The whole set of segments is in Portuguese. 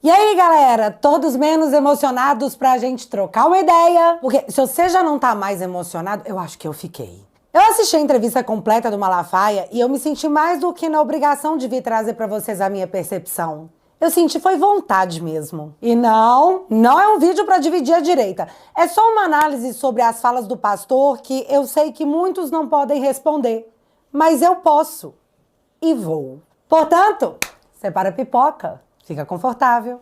E aí, galera, todos menos emocionados pra gente trocar uma ideia? Porque se você já não tá mais emocionado, eu acho que eu fiquei. Eu assisti a entrevista completa do Malafaia e eu me senti mais do que na obrigação de vir trazer pra vocês a minha percepção. Eu senti foi vontade mesmo. E não é um vídeo pra dividir a direita. É só uma análise sobre as falas do pastor que eu sei que muitos não podem responder. Mas eu posso. E vou. Portanto, separa a pipoca, fica confortável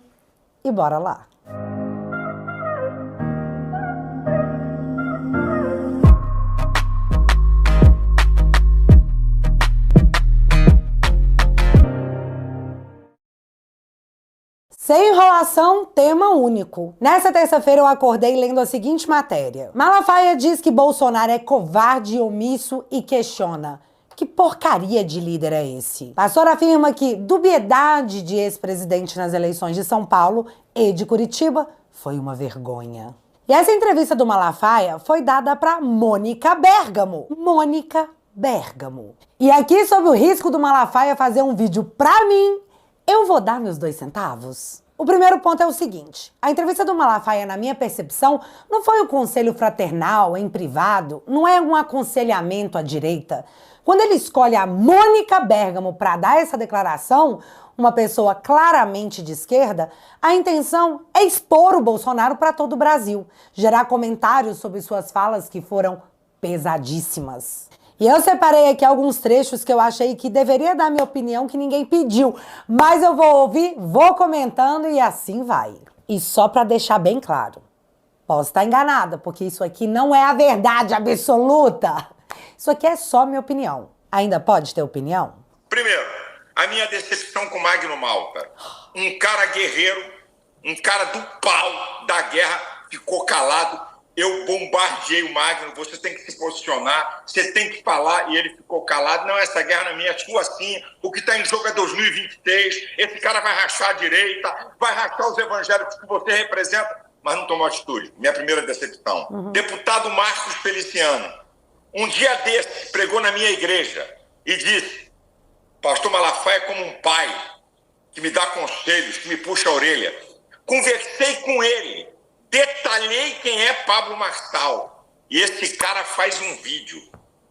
e bora lá. Sem enrolação, tema único. Nessa terça-feira eu acordei lendo a seguinte matéria. Malafaia diz que Bolsonaro é covarde, omisso e questiona: que porcaria de líder é esse? Pastor afirma que dubiedade de ex-presidente nas eleições de São Paulo e de Curitiba foi uma vergonha. E essa entrevista do Malafaia foi dada para Mônica Bergamo. Mônica Bergamo. E aqui, sob o risco do Malafaia fazer um vídeo pra mim, eu vou dar meus 2 centavos. O primeiro ponto é o seguinte: a entrevista do Malafaia, na minha percepção, não foi um conselho fraternal, em privado, não é um aconselhamento à direita. Quando ele escolhe a Mônica Bergamo para dar essa declaração, uma pessoa claramente de esquerda, a intenção é expor o Bolsonaro para todo o Brasil, gerar comentários sobre suas falas que foram pesadíssimas. E eu separei aqui alguns trechos que eu achei que deveria dar minha opinião, que ninguém pediu. Mas eu vou ouvir, vou comentando e assim vai. E só para deixar bem claro, posso estar enganada, porque isso aqui não é a verdade absoluta. Isso aqui é só minha opinião. Ainda pode ter opinião? Primeiro, a minha decepção com Magno Malta. Um cara guerreiro, um cara do pau da guerra, ficou calado. Eu bombardeei o Magno, você tem que se posicionar, você tem que falar, e ele ficou calado. Não, essa guerra não é minha, é sua sim. O que está em jogo é 2023. Esse cara vai rachar a direita, vai rachar os evangélicos que você representa, mas não tomou atitude. Minha primeira decepção. Deputado Marcos Feliciano, um dia desse, pregou na minha igreja e disse: pastor Malafaia é como um pai que me dá conselhos, que me puxa a orelha. Conversei com ele. Detalhei quem é Pablo Marçal. E esse cara faz um vídeo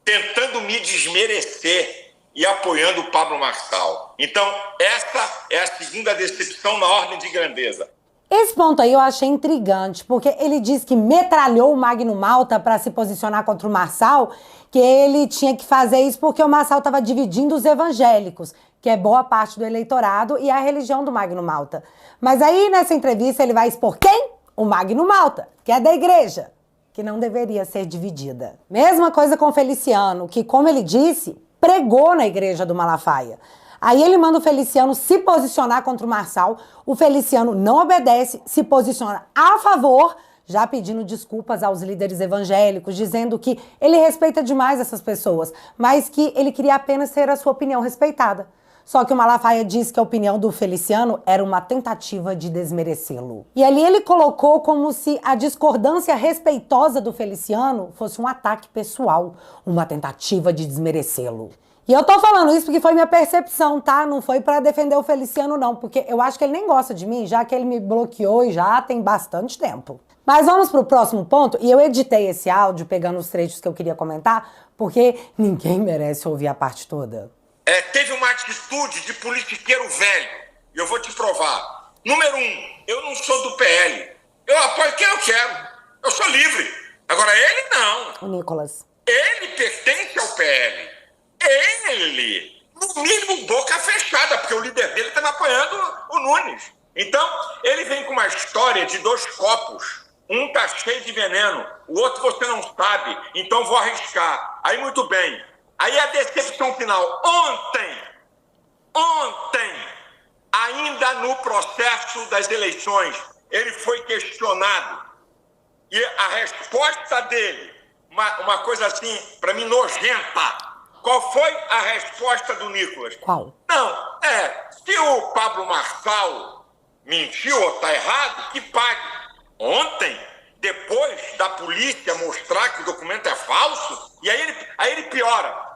tentando me desmerecer e apoiando o Pablo Marçal. Então, essa é a segunda decepção na ordem de grandeza. Esse ponto aí eu achei intrigante, porque ele diz que metralhou o Magno Malta para se posicionar contra o Marçal, que ele tinha que fazer isso porque o Marçal estava dividindo os evangélicos, que é boa parte do eleitorado, e a religião do Magno Malta. Mas aí, nessa entrevista, ele vai expor quem? O Magno Malta, que é da igreja, que não deveria ser dividida. Mesma coisa com Feliciano, que, como ele disse, pregou na igreja do Malafaia. Aí ele manda o Feliciano se posicionar contra o Marçal, o Feliciano não obedece, se posiciona a favor, já pedindo desculpas aos líderes evangélicos, dizendo que ele respeita demais essas pessoas, mas que ele queria apenas ter a sua opinião respeitada. Só que o Malafaia disse que a opinião do Feliciano era uma tentativa de desmerecê-lo. E ali ele colocou como se a discordância respeitosa do Feliciano fosse um ataque pessoal, uma tentativa de desmerecê-lo. E eu tô falando isso porque foi minha percepção, tá? Não foi pra defender o Feliciano, não, porque eu acho que ele nem gosta de mim, já que ele me bloqueou e já tem bastante tempo. Mas vamos pro próximo ponto, e eu editei esse áudio pegando os trechos que eu queria comentar, porque ninguém merece ouvir a parte toda. Teve uma atitude de politiqueiro velho, e eu vou te provar. Número 1, eu não sou do PL. Eu apoio quem eu quero. Eu sou livre. Agora, ele não. O Nicolas. Ele pertence ao PL. Ele, no mínimo, boca fechada, porque o líder dele está me apoiando, o Nunes. Então, ele vem com uma história de 2 copos. Um tá cheio de veneno, o outro você não sabe, então vou arriscar. Aí, muito bem. Aí a decepção final. Ontem, ainda no processo das eleições, ele foi questionado. E a resposta dele, uma coisa assim, para mim, nojenta. Qual foi a resposta do Nicolas? Qual? Não, se o Pablo Marçal mentiu ou está errado, que pague. Ontem, depois da polícia mostrar que o documento é falso, e aí ele piora.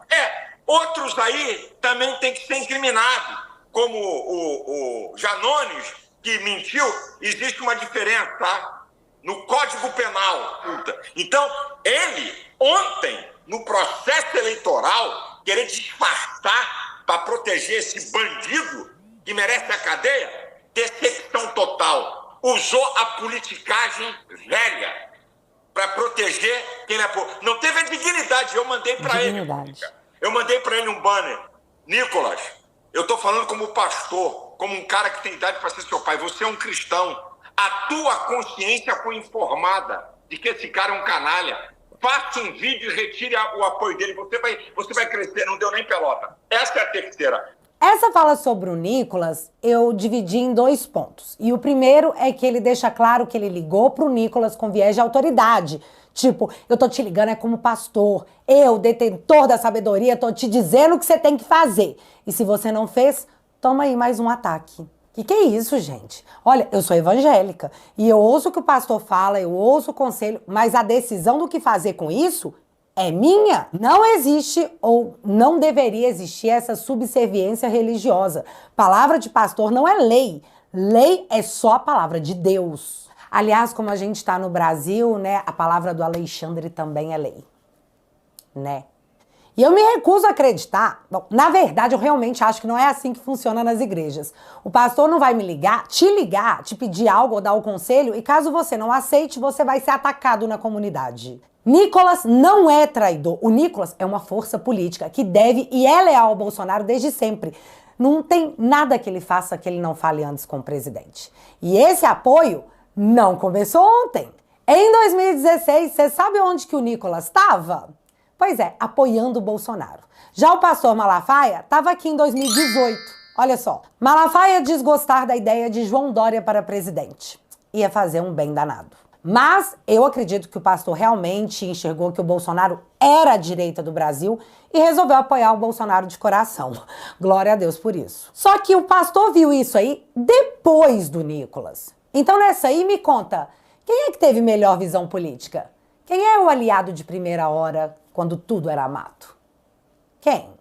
Outros aí também tem que ser incriminados, como o Janones que mentiu, existe uma diferença, tá? No Código Penal. Então, ele, ontem, no processo eleitoral, querer disfarçar para proteger esse bandido que merece a cadeia, decepção total. Usou a politicagem velha para proteger quem é povo. Não teve a dignidade. Eu mandei para ele. Eu mandei para ele um banner. Nicolas, eu estou falando como pastor, como um cara que tem idade para ser seu pai. Você é um cristão. A tua consciência foi informada de que esse cara é um canalha. Faça um vídeo e retire o apoio dele. Você vai crescer. Não deu nem pelota. Essa é a terceira. Essa fala sobre o Nicolas, eu dividi em 2 pontos. E o primeiro é que ele deixa claro que ele ligou pro Nicolas com viés de autoridade. Tipo, eu tô te ligando como pastor. Eu, detentor da sabedoria, tô te dizendo o que você tem que fazer. E se você não fez, toma aí mais um ataque. Que é isso, gente? Olha, eu sou evangélica e eu ouço o que o pastor fala, eu ouço o conselho, mas a decisão do que fazer com isso é minha. Não existe ou não deveria existir essa subserviência religiosa. Palavra de pastor não é lei. Lei é só a palavra de Deus. Aliás, como a gente está no Brasil, né, a palavra do Alexandre também é lei, né? E eu me recuso a acreditar. Bom, na verdade, eu realmente acho que não é assim que funciona nas igrejas. O pastor não vai me ligar, te pedir algo ou dar o conselho, e caso você não aceite, você vai ser atacado na comunidade. Nicolas não é traidor. O Nicolas é uma força política que deve e é leal ao Bolsonaro desde sempre. Não tem nada que ele faça que ele não fale antes com o presidente. E esse apoio não começou ontem. Em 2016, você sabe onde que o Nicolas estava? Pois é, apoiando o Bolsonaro. Já o pastor Malafaia estava aqui em 2018. Olha só, Malafaia desgostar da ideia de João Dória para presidente. Ia fazer um bem danado. Mas eu acredito que o pastor realmente enxergou que o Bolsonaro era a direita do Brasil e resolveu apoiar o Bolsonaro de coração. Glória a Deus por isso. Só que o pastor viu isso aí depois do Nicolas. Então nessa aí me conta, quem é que teve melhor visão política? Quem é o aliado de primeira hora quando tudo era mato? Quem?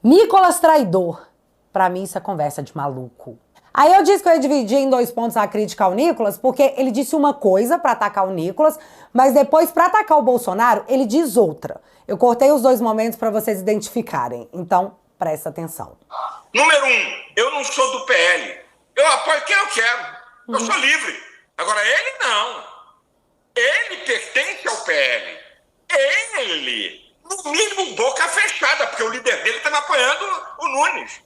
Nicolas traidor. Pra mim isso é conversa de maluco. Aí eu disse que eu ia dividir em 2 pontos a crítica ao Nicolas, porque ele disse uma coisa pra atacar o Nicolas, mas depois pra atacar o Bolsonaro, ele diz outra. Eu cortei os 2 momentos pra vocês identificarem, então presta atenção. Número 1, eu não sou do PL. Eu apoio quem eu quero. Eu sou livre. Agora ele não. Ele pertence ao PL. Ele, no mínimo, boca fechada, porque o líder dele estava apoiando o Nunes.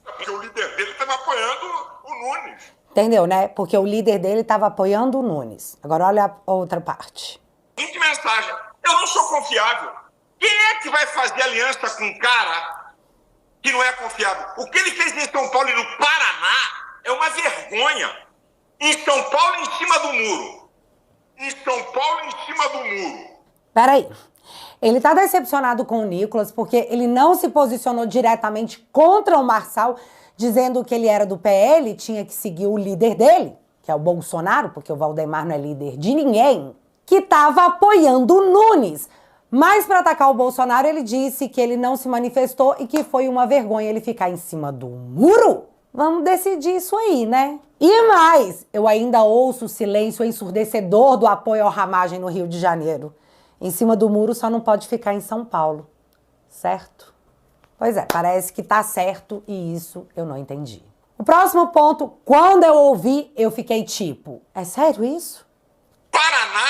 Entendeu, né? Porque o líder dele estava apoiando o Nunes. Agora olha a outra parte. Seguinte mensagem. Eu não sou confiável. Quem é que vai fazer aliança com um cara que não é confiável? O que ele fez em São Paulo e no Paraná é uma vergonha. Em São Paulo, em cima do muro. Peraí. Ele tá decepcionado com o Nicolas porque ele não se posicionou diretamente contra o Marçal, dizendo que ele era do PL e tinha que seguir o líder dele, que é o Bolsonaro, porque o Valdemar não é líder de ninguém, que tava apoiando o Nunes. Mas para atacar o Bolsonaro, ele disse que ele não se manifestou e que foi uma vergonha ele ficar em cima do muro. Vamos decidir isso aí, né? E mais, eu ainda ouço o silêncio ensurdecedor do apoio à ramagem no Rio de Janeiro. Em cima do muro só não pode ficar em São Paulo, certo? Pois é, parece que tá certo e isso eu não entendi. O próximo ponto, quando eu ouvi, eu fiquei tipo, é sério isso? Paraná,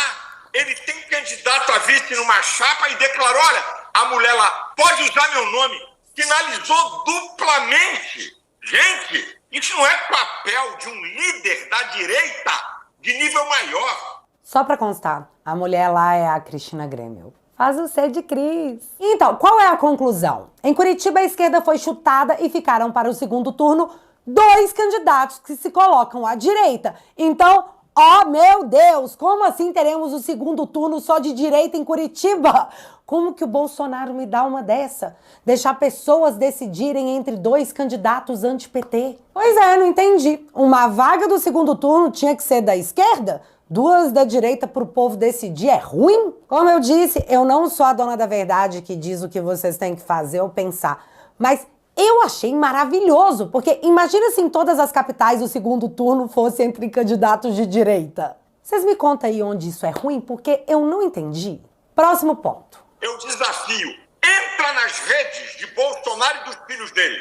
ele tem candidato a vice numa chapa e declarou, olha, a mulher lá pode usar meu nome, finalizou duplamente. Gente, isso não é papel de um líder da direita de nível maior. Só pra constar, a mulher lá é a Cristina Grêmio. Faz o C de Cris. Então, qual é a conclusão? Em Curitiba, a esquerda foi chutada e ficaram para o segundo turno 2 candidatos que se colocam à direita. Então, oh meu Deus, como assim teremos o segundo turno só de direita em Curitiba? Como que o Bolsonaro me dá uma dessa? Deixar pessoas decidirem entre 2 candidatos anti-PT? Pois é, não entendi. Uma vaga do segundo turno tinha que ser da esquerda? 2 da direita pro povo decidir é ruim? Como eu disse, eu não sou a dona da verdade que diz o que vocês têm que fazer ou pensar. Mas Eu achei maravilhoso, porque imagina se em todas as capitais o segundo turno fosse entre candidatos de direita. Vocês me contam aí onde isso é ruim, porque eu não entendi. Próximo ponto. Eu desafio, entra nas redes de Bolsonaro e dos filhos dele.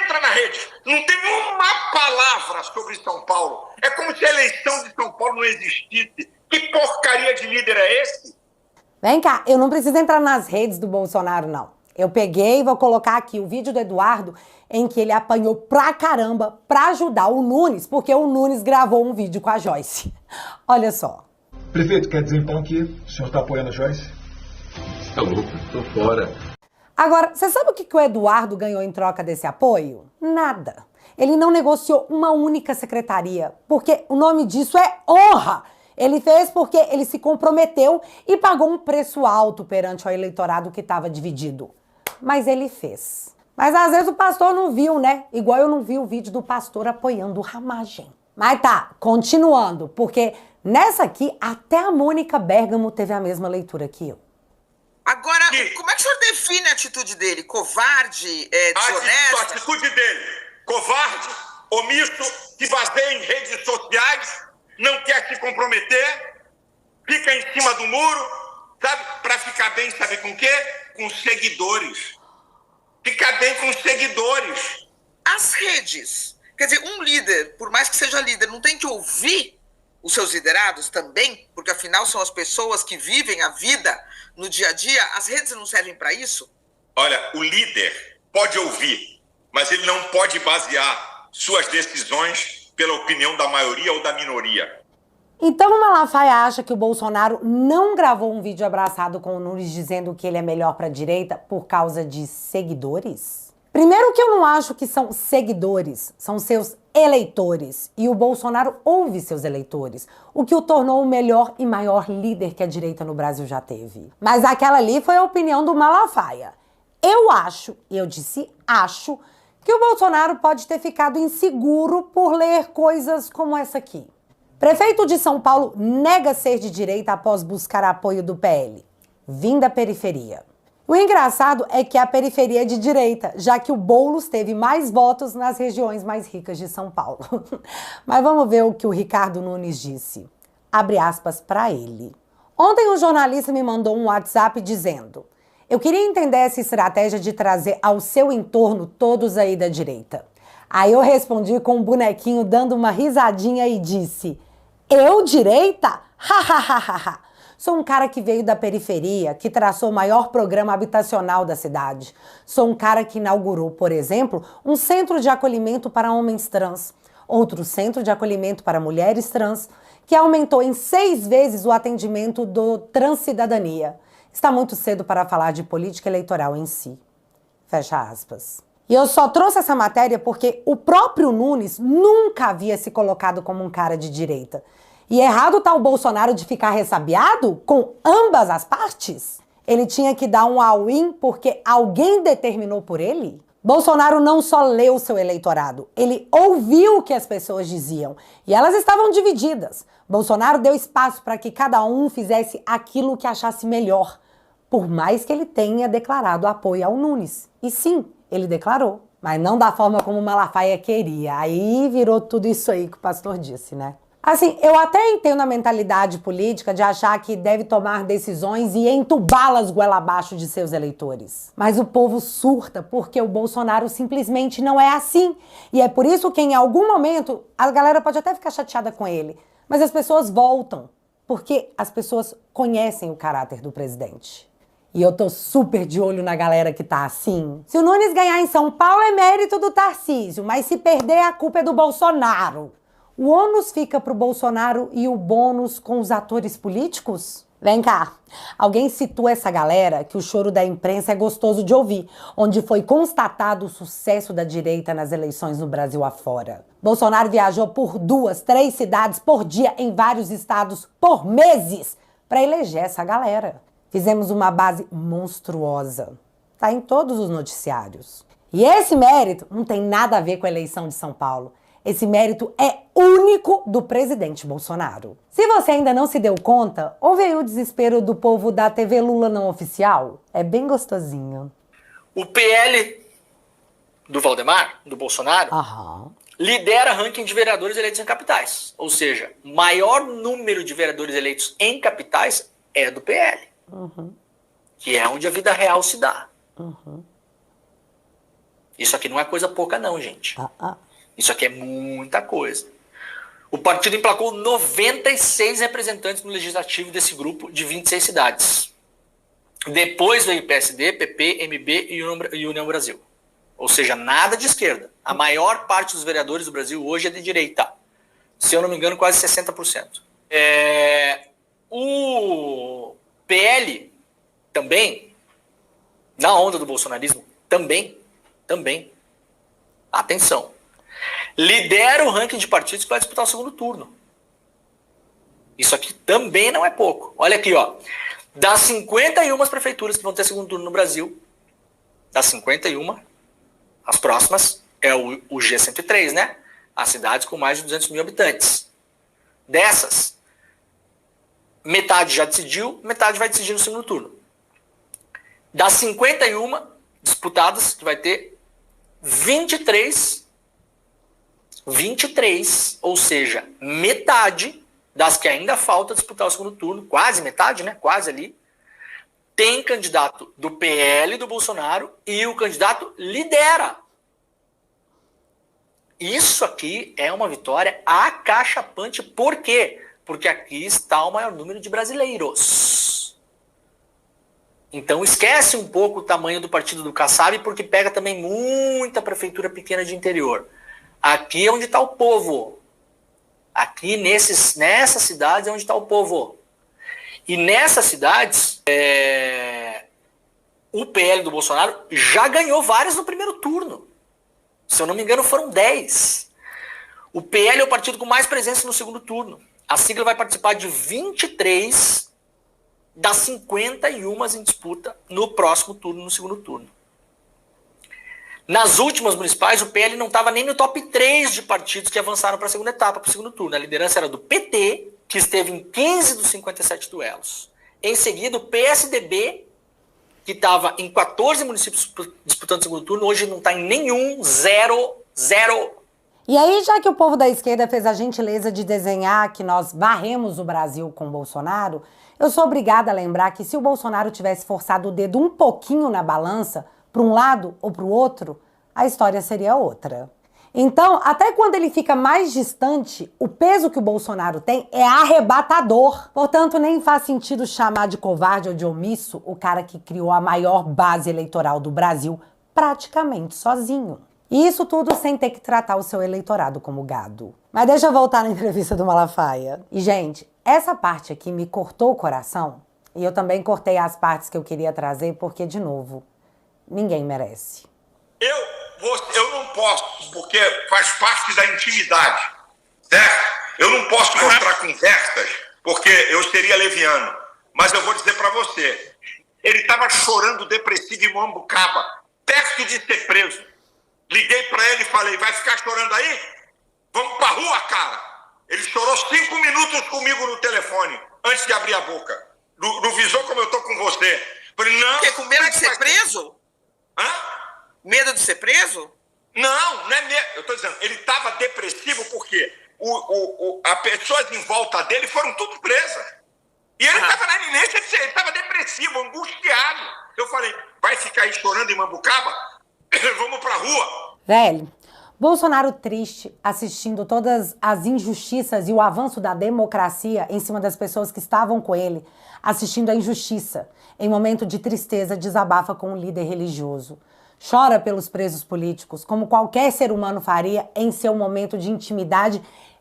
Entra na rede. Não tem uma palavra sobre São Paulo. É como se a eleição de São Paulo não existisse. Que porcaria de líder é esse? Vem cá, eu não preciso entrar nas redes do Bolsonaro, não. Eu peguei e vou colocar aqui o vídeo do Eduardo em que ele apanhou pra caramba pra ajudar o Nunes, porque o Nunes gravou um vídeo com a Joyce. Olha só. Prefeito, quer dizer então que o senhor está apoiando a Joyce? Tá louco, tô fora. Agora, você sabe o que o Eduardo ganhou em troca desse apoio? Nada. Ele não negociou uma única secretaria, porque o nome disso é honra. Ele fez porque ele se comprometeu e pagou um preço alto perante o eleitorado que estava dividido. Mas ele fez. Mas às vezes o pastor não viu, né? Igual eu não vi o vídeo do pastor apoiando o Ramagem. Mas tá, continuando, porque nessa aqui até a Mônica Bergamo teve a mesma leitura que eu. Agora, como é que o senhor define a atitude dele? Covarde, desonesto? A atitude dele, covarde, omisso, se baseia em redes sociais, não quer se comprometer, fica em cima do muro, sabe? Pra ficar bem, sabe com o quê? Com seguidores. Fica bem com seguidores. As redes. Quer dizer, um líder, por mais que seja líder, não tem que ouvir os seus liderados também? Porque afinal são as pessoas que vivem a vida no dia a dia. As redes não servem para isso? Olha, o líder pode ouvir, mas ele não pode basear suas decisões pela opinião da maioria ou da minoria. Então o Malafaia acha que o Bolsonaro não gravou um vídeo abraçado com o Nunes dizendo que ele é melhor para a direita por causa de seguidores? Primeiro que eu não acho que são seguidores, são seus eleitores. E o Bolsonaro ouve seus eleitores, o que o tornou o melhor e maior líder que a direita no Brasil já teve. Mas aquela ali foi a opinião do Malafaia. Eu acho, e eu disse acho, que o Bolsonaro pode ter ficado inseguro por ler coisas como essa aqui. Prefeito de São Paulo nega ser de direita após buscar apoio do PL. Vim da periferia. O engraçado é que a periferia é de direita, já que o Boulos teve mais votos nas regiões mais ricas de São Paulo. Mas vamos ver o que o Ricardo Nunes disse. Abre aspas para ele. Ontem um jornalista me mandou um WhatsApp dizendo: eu queria entender essa estratégia de trazer ao seu entorno todos aí da direita. Aí eu respondi com um bonequinho dando uma risadinha e disse: eu direita? Ha. Sou um cara que veio da periferia, que traçou o maior programa habitacional da cidade. Sou um cara que inaugurou, por exemplo, um centro de acolhimento para homens trans, outro centro de acolhimento para mulheres trans, que aumentou em 6 vezes o atendimento do Transcidadania. Está muito cedo para falar de política eleitoral em si. Fecha aspas. E eu só trouxe essa matéria porque o próprio Nunes nunca havia se colocado como um cara de direita. E errado tá o Bolsonaro de ficar ressabiado com ambas as partes? Ele tinha que dar um all-in porque alguém determinou por ele? Bolsonaro não só leu seu eleitorado, ele ouviu o que as pessoas diziam. E elas estavam divididas. Bolsonaro deu espaço para que cada um fizesse aquilo que achasse melhor, por mais que ele tenha declarado apoio ao Nunes. E sim, ele declarou, mas não da forma como o Malafaia queria. Aí virou tudo isso aí que o pastor disse, né? Assim, eu até entendo a mentalidade política de achar que deve tomar decisões e entubá-las goela abaixo de seus eleitores. Mas o povo surta porque o Bolsonaro simplesmente não é assim. E é por isso que em algum momento a galera pode até ficar chateada com ele, mas as pessoas voltam, porque as pessoas conhecem o caráter do presidente. E eu tô super de olho na galera que tá assim. Se o Nunes ganhar em São Paulo é mérito do Tarcísio, mas se perder a culpa é do Bolsonaro. O ônus fica pro Bolsonaro e o bônus com os atores políticos? Vem cá, alguém citou essa galera que o choro da imprensa é gostoso de ouvir, onde foi constatado o sucesso da direita nas eleições no Brasil afora. Bolsonaro viajou por 2, 3 cidades por dia em vários estados por meses para eleger essa galera. Fizemos uma base monstruosa. Tá em todos os noticiários. E esse mérito não tem nada a ver com a eleição de São Paulo. Esse mérito é único do presidente Bolsonaro. Se você ainda não se deu conta, ouve aí o desespero do povo da TV Lula não oficial. É bem gostosinho. O PL do Valdemar, do Bolsonaro, Aham. lidera ranking de vereadores eleitos em capitais. Ou seja, maior número de vereadores eleitos em capitais é do PL. Que é onde a vida real se dá. Isso aqui não é coisa pouca não, gente. Isso aqui é muita coisa. O partido emplacou 96 representantes no legislativo desse grupo de 26 cidades. Depois veio PSD, PP, MB e União Brasil. Ou seja, nada de esquerda. A maior parte dos vereadores do Brasil hoje é de direita. Se eu não me engano, quase 60%. O PL também, na onda do bolsonarismo, também, atenção, lidera o ranking de partidos que vai disputar o segundo turno. Isso aqui também não é pouco. Olha aqui, ó. Das 51 prefeituras que vão ter segundo turno no Brasil, das 51, as próximas é o G103, né? As cidades com mais de 200 mil habitantes. Dessas, metade já decidiu, metade vai decidir no segundo turno. Das 51 disputadas, que vai ter 23, ou seja, metade das que ainda falta disputar o segundo turno, quase metade, né? Quase ali, tem candidato do PL do Bolsonaro e o candidato lidera. Isso aqui é uma vitória acachapante. Por quê? Porque aqui está o maior número de brasileiros. Então esquece um pouco o tamanho do partido do Kassab, porque pega também muita prefeitura pequena de interior. Aqui é onde está o povo. Aqui nessas cidades é onde está o povo. E nessas cidades, o PL do Bolsonaro já ganhou várias no primeiro turno. Se eu não me engano, foram 10. O PL é o partido com mais presença no segundo turno. A sigla vai participar de 23 das 51 em disputa no próximo turno, no segundo turno. Nas últimas municipais, o PL não estava nem no top 3 de partidos que avançaram para a segunda etapa, para o segundo turno. A liderança era do PT, que esteve em 15 dos 57 duelos. Em seguida, o PSDB, que estava em 14 municípios disputando o segundo turno, hoje não está em nenhum, 0. E aí, já que o povo da esquerda fez a gentileza de desenhar que nós varremos o Brasil com o Bolsonaro, eu sou obrigada a lembrar que se o Bolsonaro tivesse forçado o dedo um pouquinho na balança, para um lado ou para o outro, a história seria outra. Então, até quando ele fica mais distante, o peso que o Bolsonaro tem é arrebatador. Portanto, nem faz sentido chamar de covarde ou de omisso o cara que criou a maior base eleitoral do Brasil praticamente sozinho. E isso tudo sem ter que tratar o seu eleitorado como gado. Mas deixa eu voltar na entrevista do Malafaia. E, gente, essa parte aqui me cortou o coração. E eu também cortei as partes que eu queria trazer, porque, de novo, ninguém merece. Eu não posso, porque faz parte da intimidade, certo? Eu não posso mostrar conversas, porque eu seria leviano. Mas eu vou dizer para você, ele estava chorando depressivo em Mambucaba, perto de ser preso. Liguei para ele e falei, vai ficar chorando aí? Vamos pra rua, cara. Ele chorou 5 minutos comigo no telefone, antes de abrir a boca. Não visou como eu tô com você. Falei, não. Porque com medo de ser preso? Hã? Medo de ser preso? Não é medo. Eu tô dizendo, ele estava depressivo porque as pessoas em volta dele foram tudo presas. E ele estava na iminência de ser, ele estava depressivo, angustiado. Eu falei, vai ficar aí chorando em Mambucaba? Vamos pra rua. Velho, Bolsonaro triste, assistindo todas as injustiças e o avanço da democracia em cima das pessoas que estavam com ele, assistindo a injustiça. Em momento de tristeza, desabafa com um líder religioso. Chora pelos presos políticos, como qualquer ser humano faria em seu momento de intimidade,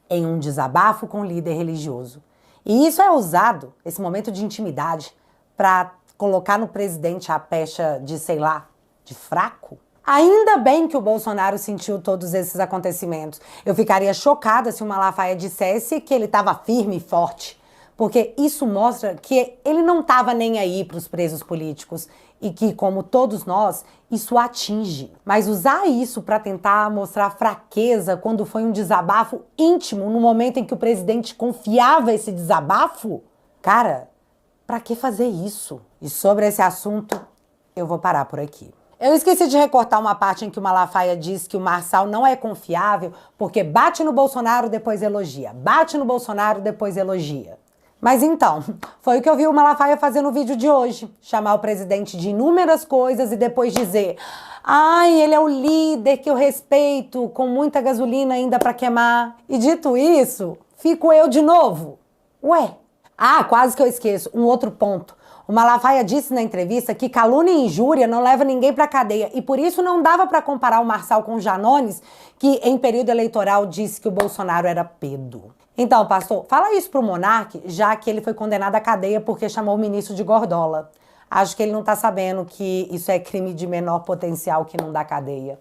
em um desabafo com um líder religioso. E isso é usado, esse momento de intimidade, para colocar no presidente a pecha de, sei lá, de fraco. Ainda bem que o Bolsonaro sentiu todos esses acontecimentos. Eu ficaria chocada se o Malafaia dissesse que ele estava firme e forte. Porque isso mostra que ele não estava nem aí para os presos políticos e que, como todos nós, isso atinge. Mas usar isso para tentar mostrar fraqueza quando foi um desabafo íntimo, no momento em que o presidente confiava esse desabafo, cara, para que fazer isso? E sobre esse assunto, eu vou parar por aqui. Eu esqueci de recortar uma parte em que o Malafaia diz que o Marçal não é confiável porque bate no Bolsonaro, depois elogia. Bate no Bolsonaro, depois elogia. Mas então, foi o que eu vi o Malafaia fazer no vídeo de hoje. Chamar o presidente de inúmeras coisas e depois dizer: ai, ele é o líder que eu respeito, com muita gasolina ainda pra queimar. E dito isso, fico eu de novo. Ué? Ah, quase que eu esqueço. Um outro ponto. O Malafaia disse na entrevista que calúnia e injúria não leva ninguém pra cadeia e por isso não dava pra comparar o Marçal com o Janones, que em período eleitoral disse que o Bolsonaro era pedo. Então, pastor, fala isso pro Monark, já que ele foi condenado à cadeia porque chamou o ministro de gordola. Acho que ele não tá sabendo que isso é crime de menor potencial que não dá cadeia.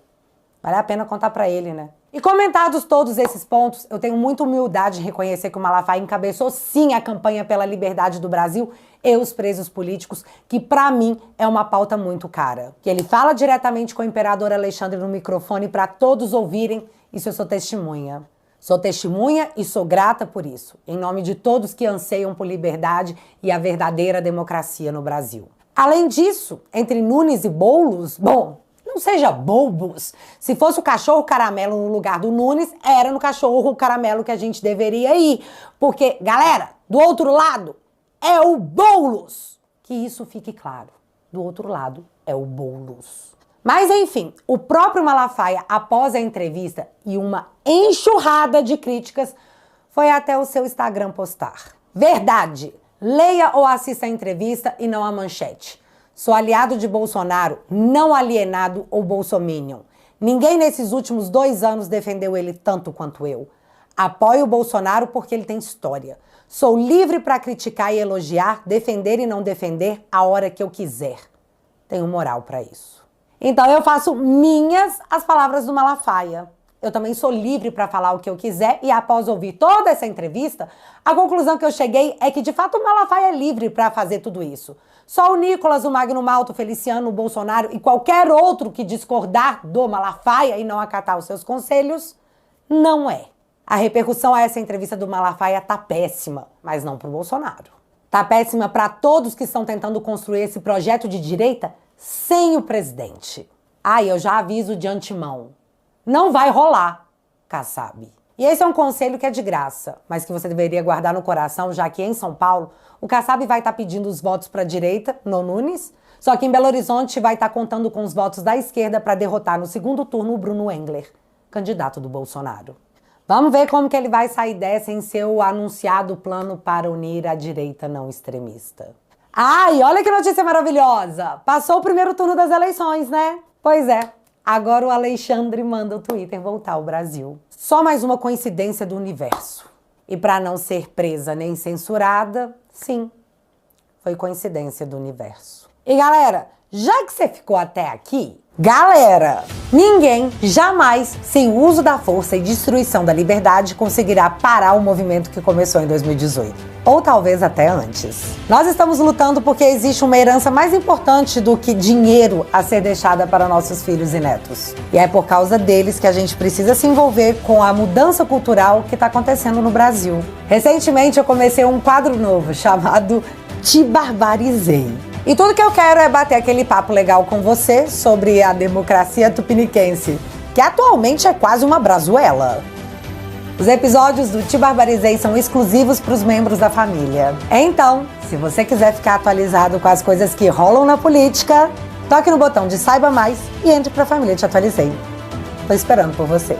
Vale a pena contar pra ele, né? E comentados todos esses pontos, eu tenho muita humildade em reconhecer que o Malafaia encabeçou sim a campanha pela liberdade do Brasil e os presos políticos, que pra mim é uma pauta muito cara. Que ele fala diretamente com o imperador Alexandre no microfone pra todos ouvirem, isso eu sou testemunha. Sou testemunha e sou grata por isso, em nome de todos que anseiam por liberdade e a verdadeira democracia no Brasil. Além disso, entre Nunes e Boulos, bom, não seja bobos. Se fosse o cachorro caramelo no lugar do Nunes, era no cachorro caramelo que a gente deveria ir. Porque, galera, do outro lado é o Boulos. Que isso fique claro. Do outro lado é o Boulos. Mas, enfim, o próprio Malafaia, após a entrevista e uma enxurrada de críticas, foi até o seu Instagram postar: verdade, leia ou assista a entrevista e não a manchete. Sou aliado de Bolsonaro, não alienado ou bolsominion. Ninguém nesses últimos 2 anos defendeu ele tanto quanto eu. Apoio o Bolsonaro porque ele tem história. Sou livre para criticar e elogiar, defender e não defender a hora que eu quiser. Tenho moral para isso. Então eu faço minhas as palavras do Malafaia. Eu também sou livre para falar o que eu quiser e após ouvir toda essa entrevista, a conclusão que eu cheguei é que de fato o Malafaia é livre para fazer tudo isso. Só o Nicolas, o Magno Malta, o Feliciano, o Bolsonaro e qualquer outro que discordar do Malafaia e não acatar os seus conselhos, não é. A repercussão a essa entrevista do Malafaia tá péssima, mas não pro Bolsonaro. Tá péssima para todos que estão tentando construir esse projeto de direita sem o presidente. Ah, eu já aviso de antemão. Não vai rolar, Kassab. E esse é um conselho que é de graça, mas que você deveria guardar no coração, já que em São Paulo, o Kassab vai estar pedindo os votos para a direita, no Nunes, só que em Belo Horizonte vai estar contando com os votos da esquerda para derrotar no segundo turno o Bruno Engler, candidato do Bolsonaro. Vamos ver como que ele vai sair dessa em seu anunciado plano para unir a direita não extremista. Ai, olha que notícia maravilhosa! Passou o primeiro turno das eleições, né? Pois é. Agora o Alexandre manda o Twitter voltar ao Brasil. Só mais uma coincidência do universo. E para não ser presa nem censurada, sim, foi coincidência do universo. E galera, já que você ficou até aqui, galera, ninguém jamais, sem o uso da força e destruição da liberdade, conseguirá parar o movimento que começou em 2018. Ou talvez até antes. Nós estamos lutando porque existe uma herança mais importante do que dinheiro a ser deixada para nossos filhos e netos. E é por causa deles que a gente precisa se envolver com a mudança cultural que está acontecendo no Brasil. Recentemente eu comecei um quadro novo chamado Te Barbarizei. E tudo que eu quero é bater aquele papo legal com você sobre a democracia tupiniquense, que atualmente é quase uma brazuela. Os episódios do Te Barbarizei são exclusivos para os membros da família. Então, se você quiser ficar atualizado com as coisas que rolam na política, toque no botão de Saiba Mais e entre para a família Te Atualizei. Tô esperando por você.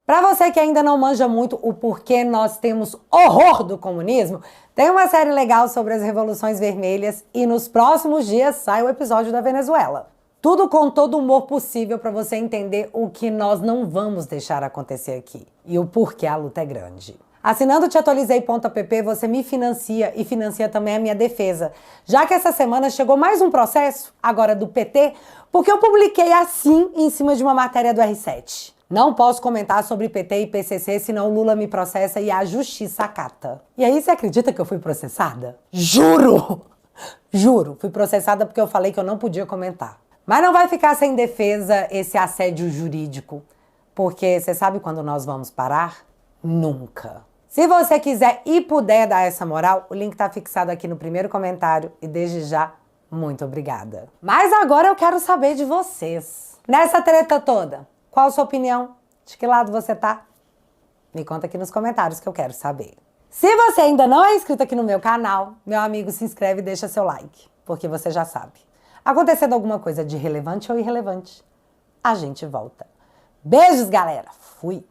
Para você que ainda não manja muito o porquê nós temos horror do comunismo, tem uma série legal sobre as revoluções vermelhas e nos próximos dias sai o episódio da Venezuela. Tudo com todo o humor possível para você entender o que nós não vamos deixar acontecer aqui e o porquê a luta é grande. Assinando teatualizei.app, você me financia e financia também a minha defesa, já que essa semana chegou mais um processo, agora do PT, porque eu publiquei assim em cima de uma matéria do R7. Não posso comentar sobre PT e PCC, senão o Lula me processa e a justiça acata. E aí você acredita que eu fui processada? Juro! Juro, fui processada porque eu falei que eu não podia comentar. Mas não vai ficar sem defesa esse assédio jurídico, porque você sabe quando nós vamos parar? Nunca. Se você quiser e puder dar essa moral, o link tá fixado aqui no primeiro comentário e desde já, muito obrigada. Mas agora eu quero saber de vocês. Nessa treta toda, qual a sua opinião? De que lado você tá? Me conta aqui nos comentários que eu quero saber. Se você ainda não é inscrito aqui no meu canal, meu amigo, se inscreve e deixa seu like, porque você já sabe. Acontecendo alguma coisa de relevante ou irrelevante, a gente volta. Beijos, galera! Fui!